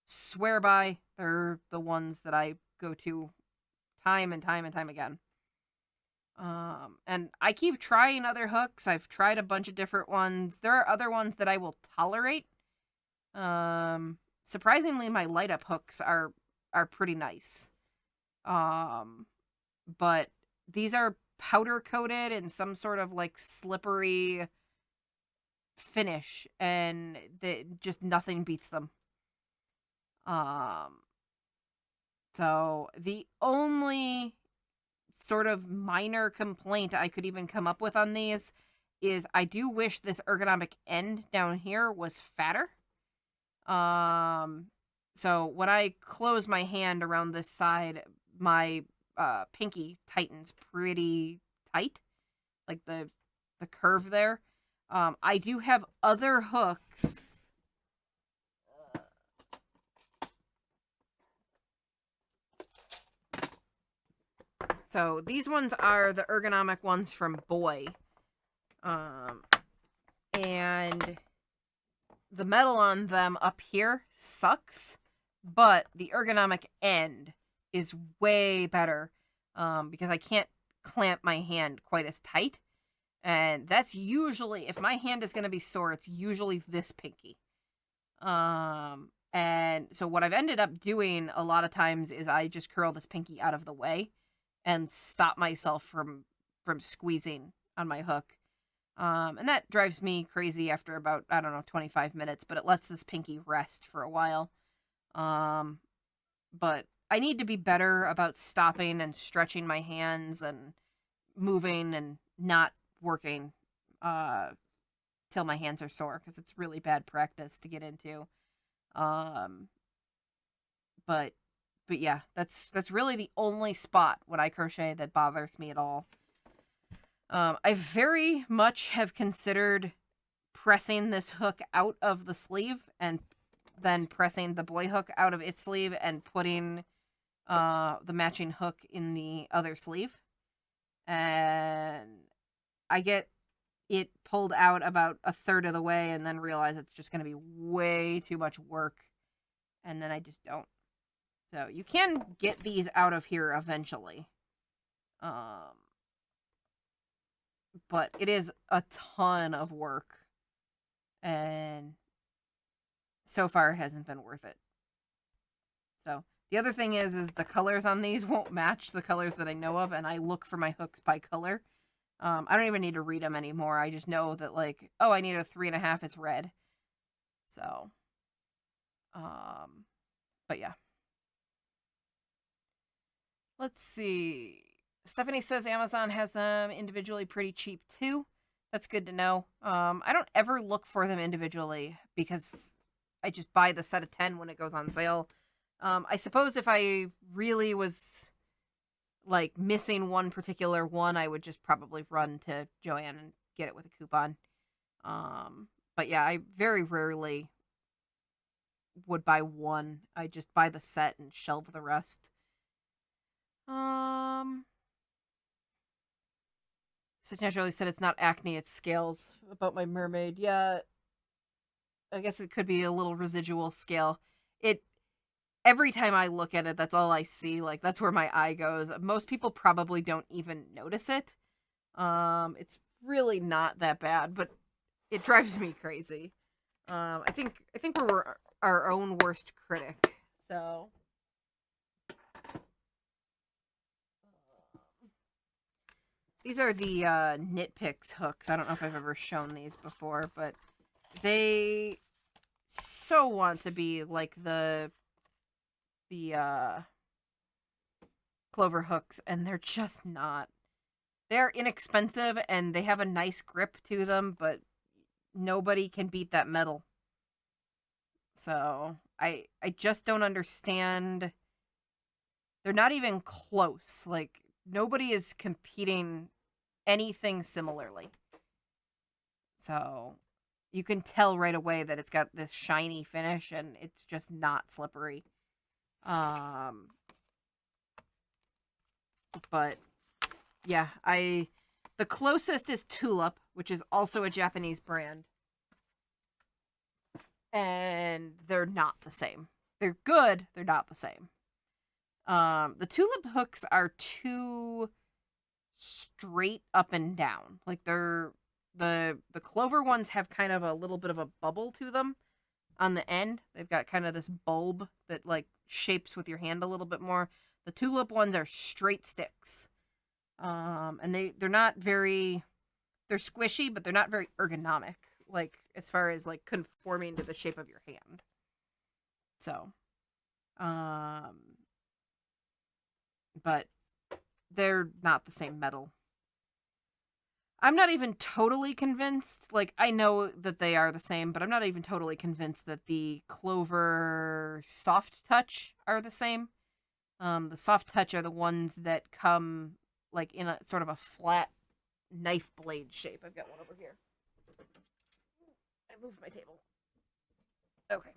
swear by. They're the ones that I go to time and time and time again. And I keep trying other hooks. I've tried a bunch of different ones. There are other ones that I will tolerate. Surprisingly, my light up hooks are pretty nice. But these are powder coated in some sort of like slippery finish, and just nothing beats them. So the only sort of minor complaint I could even come up with on these is I do wish this ergonomic end down here was fatter. So when I close my hand around this side, my pinky tightens pretty tight, like the curve there. I do have other hooks. So these ones are the ergonomic ones from Boy. And the metal on them up here sucks, but the ergonomic end is way better because I can't clamp my hand quite as tight. And that's usually, if my hand is going to be sore, it's usually this pinky. And so what I've ended up doing a lot of times is I just curl this pinky out of the way and stop myself from squeezing on my hook. And that drives me crazy after about, 25 minutes, but it lets this pinky rest for a while. But I need to be better about stopping and stretching my hands and moving and not working till my hands are sore, because it's really bad practice to get into. But yeah, that's really the only spot when I crochet that bothers me at all. I very much have considered pressing this hook out of the sleeve and then pressing the Boy hook out of its sleeve and putting the matching hook in the other sleeve. And I get it pulled out about a third of the way and then realize it's just going to be way too much work. And then I just don't. So you can get these out of here eventually. But it is a ton of work. And so far it hasn't been worth it. So the other thing is the colors on these won't match the colors that I know of, and I look for my hooks by color. I don't even need to read them anymore. I just know that, like, oh, I need a 3.5, it's red. So, but yeah. Let's see. Stephanie says Amazon has them individually pretty cheap too. That's good to know. I don't ever look for them individually because I just buy the set of 10 when it goes on sale. I suppose if I really was like missing one particular one, I would just probably run to Joann and get it with a coupon. But yeah, I very rarely would buy one. I just buy the set and shelve the rest. Such Naturally said it's not acne, it's scales about my mermaid. Yeah, I guess it could be a little residual scale. Every time I look at it, that's all I see. Like, that's where my eye goes. Most people probably don't even notice it. It's really not that bad, but it drives me crazy. I think our own worst critic. So these are the Knitpicks hooks. I don't know if I've ever shown these before, but they so want to be like the Clover hooks, and they're just not. They're inexpensive and they have a nice grip to them, but nobody can beat that metal. So I just don't understand. They're not even close. Like nobody is competing anything similarly. So you can tell right away that it's got this shiny finish and it's just not slippery. But yeah, the closest is Tulip, which is also a Japanese brand. And they're not the same. They're good, they're not the same. The Tulip hooks are too straight up and down. Like they're the Clover ones have kind of a little bit of a bubble to them on the end. They've got kind of this bulb that like shapes with your hand a little bit more. The Tulip ones are straight sticks. And they're not very, they're squishy, but they're not very ergonomic, like as far as like conforming to the shape of your hand. So, but they're not the same metal. I'm not even totally convinced. Like, I know that they are the same, but I'm not even totally convinced that the Clover Soft Touch are the same. The Soft Touch are the ones that come like in a sort of a flat knife blade shape. I've got one over here. I moved my table. Okay.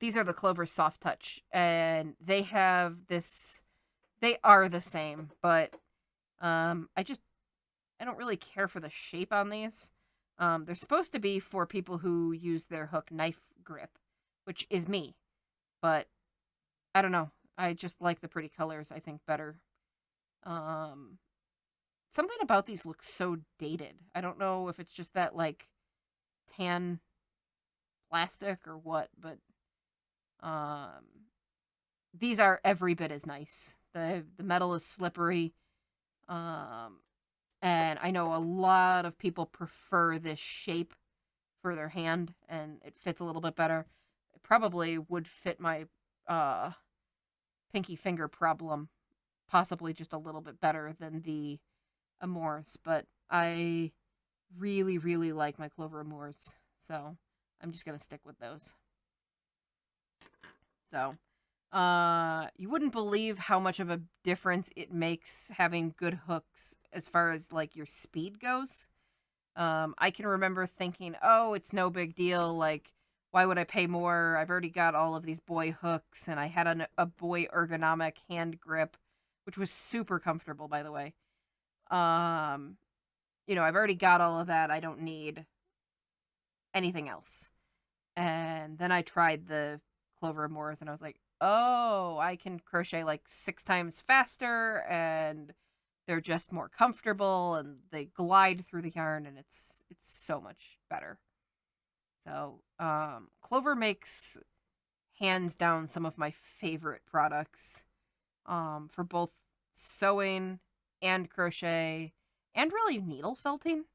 These are the Clover Soft Touch, and they have this. They are the same, but I don't really care for the shape on these. They're supposed to be for people who use their hook knife grip, which is me, but I don't know. I just like the pretty colors, I think, better. Something about these looks so dated. I don't know if it's just that like tan plastic or what, but these are every bit as nice. The metal is slippery. And I know a lot of people prefer this shape for their hand and it fits a little bit better. It probably would fit my pinky finger problem possibly just a little bit better than the Amours, but I really, really like my Clover Amours, so I'm just gonna stick with those. So, you wouldn't believe how much of a difference it makes having good hooks as far as like your speed goes. I can remember thinking, oh, it's no big deal. Like, why would I pay more? I've already got all of these boy hooks, and I had a boy ergonomic hand grip, which was super comfortable, by the way. Um, I've already got all of that. I don't need anything else. And then I tried the Clover Amours, and I was like, oh, I can crochet like 6 times faster, and they're just more comfortable, and they glide through the yarn, and it's so much better. So, Clover makes hands down some of my favorite products for both sewing and crochet and really needle felting.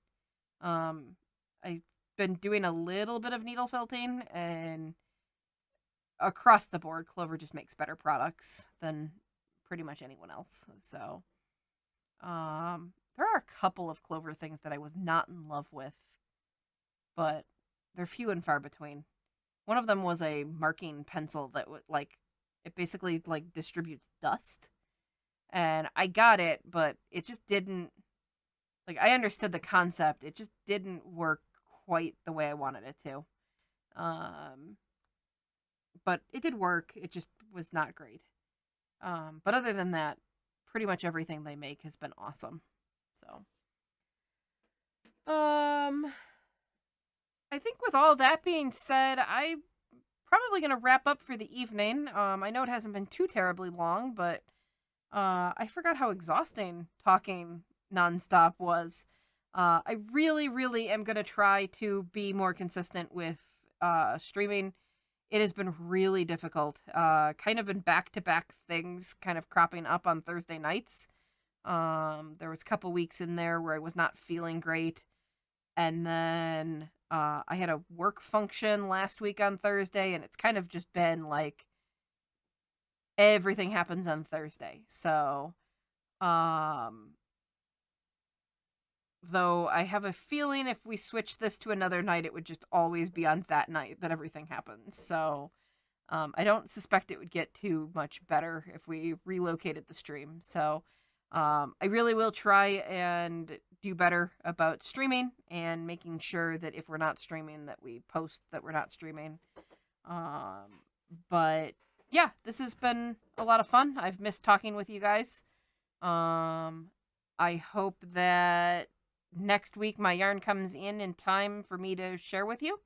I've been doing a little bit of needle felting, and across the board, Clover just makes better products than pretty much anyone else. So, there are a couple of Clover things that I was not in love with, but they're few and far between. One of them was a marking pencil that would like it basically like distributes dust. And I got it, but it just didn't like I understood the concept. It just didn't work quite the way I wanted it to. But it did work. It just was not great. But other than that, pretty much everything they make has been awesome. So, I think with all that being said, I'm probably going to wrap up for the evening. I know it hasn't been too terribly long, but I forgot how exhausting talking nonstop was. I really, really am going to try to be more consistent with streaming. it has been really difficult. Kind of been back-to-back things kind of cropping up on Thursday nights. There was a couple weeks in there where I was not feeling great, and then I had a work function last week on Thursday, and it's kind of just been like everything happens on Thursday. So, um, though I have a feeling if we switch this to another night, it would just always be on that night that everything happens. So, I don't suspect it would get too much better if we relocated the stream. So, I really will try and do better about streaming and making sure that if we're not streaming, that we post that we're not streaming. Um, but yeah, this has been a lot of fun. I've missed talking with you guys. Um, I hope that next week my yarn comes in time for me to share with you,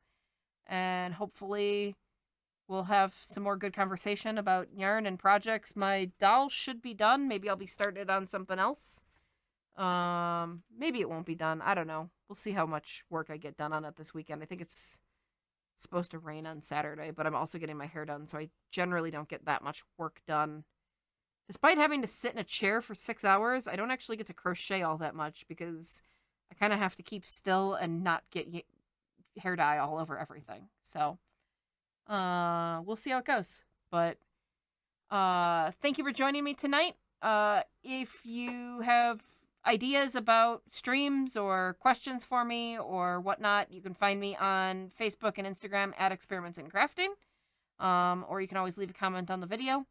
and hopefully we'll have some more good conversation about yarn and projects. My doll should be done. Maybe I'll be started on something else. Maybe it won't be done. I don't know. We'll see how much work I get done on it this weekend. I think it's supposed to rain on Saturday, but I'm also getting my hair done, so I generally don't get that much work done. Despite having to sit in a chair for 6 hours, I don't actually get to crochet all that much because I kind of have to keep still and not get hair dye all over everything. So, we'll see how it goes. But thank you for joining me tonight. If you have ideas about streams or questions for me or whatnot, you can find me on Facebook and Instagram at Experiments in Crafting. Or you can always leave a comment on the video.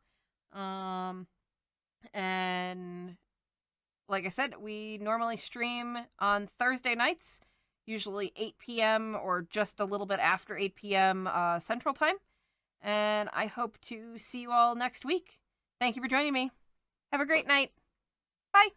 And like I said, we normally stream on Thursday nights, usually 8 p.m. or just a little bit after 8 p.m. Central Time. And I hope to see you all next week. Thank you for joining me. Have a great night. Bye.